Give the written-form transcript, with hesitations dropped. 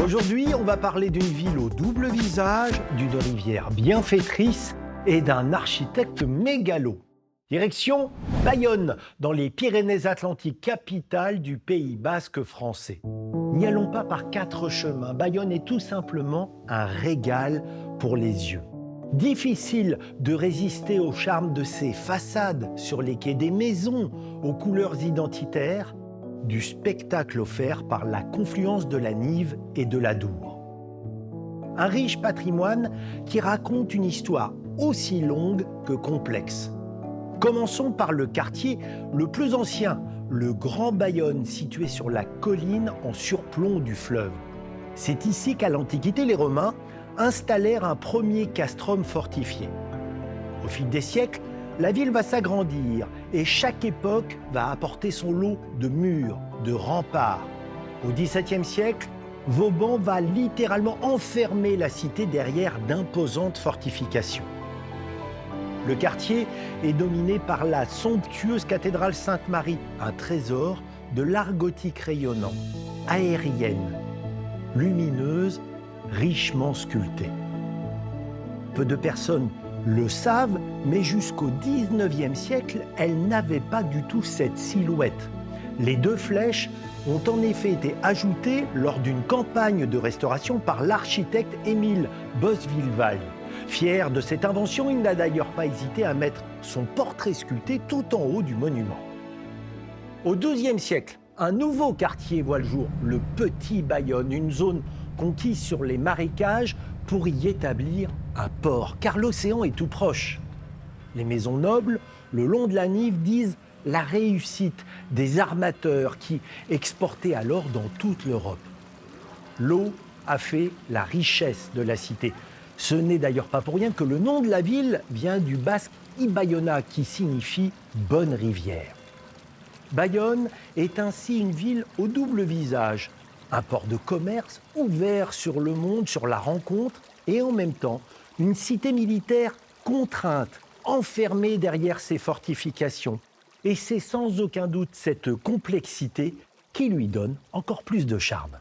Aujourd'hui, on va parler d'une ville au double visage, d'une rivière bienfaitrice et d'un architecte mégalo. Direction Bayonne, dans les Pyrénées-Atlantiques, capitale du Pays basque français. N'y allons pas par quatre chemins. Bayonne est tout simplement un régal pour les yeux. Difficile de résister au charme de ses façades sur les quais des maisons, aux couleurs identitaires, du spectacle offert par la confluence de la Nive et de l'Adour. Un riche patrimoine qui raconte une histoire aussi longue que complexe. Commençons par le quartier le plus ancien, le Grand Bayonne, situé sur la colline en surplomb du fleuve. C'est ici qu'à l'Antiquité, les Romains installèrent un premier castrum fortifié. Au fil des siècles, la ville va s'agrandir et chaque époque va apporter son lot de murs, de remparts. Au XVIIe siècle, Vauban va littéralement enfermer la cité derrière d'imposantes fortifications. Le quartier est dominé par la somptueuse cathédrale Sainte-Marie, un trésor de l'art gothique rayonnant, aérienne, lumineuse, richement sculptée. Peu de personnes le savent, mais jusqu'au XIXe siècle, elle n'avait pas du tout cette silhouette. Les deux flèches ont en effet été ajoutées lors d'une campagne de restauration par l'architecte Émile Boswilleval. Fier de cette invention, il n'a d'ailleurs pas hésité à mettre son portrait sculpté tout en haut du monument. Au XIIe siècle, un nouveau quartier voit le jour, le Petit Bayonne, une zone conquise sur les marécages pour y établir un port, car l'océan est tout proche. Les maisons nobles, le long de la Nive, disent la réussite des armateurs qui exportaient alors dans toute l'Europe. L'eau a fait la richesse de la cité. Ce n'est d'ailleurs pas pour rien que le nom de la ville vient du basque Ibayona, qui signifie « bonne rivière ». Bayonne est ainsi une ville au double visage, un port de commerce ouvert sur le monde, sur la rencontre, et en même temps, une cité militaire contrainte, enfermée derrière ses fortifications. Et c'est sans aucun doute cette complexité qui lui donne encore plus de charme.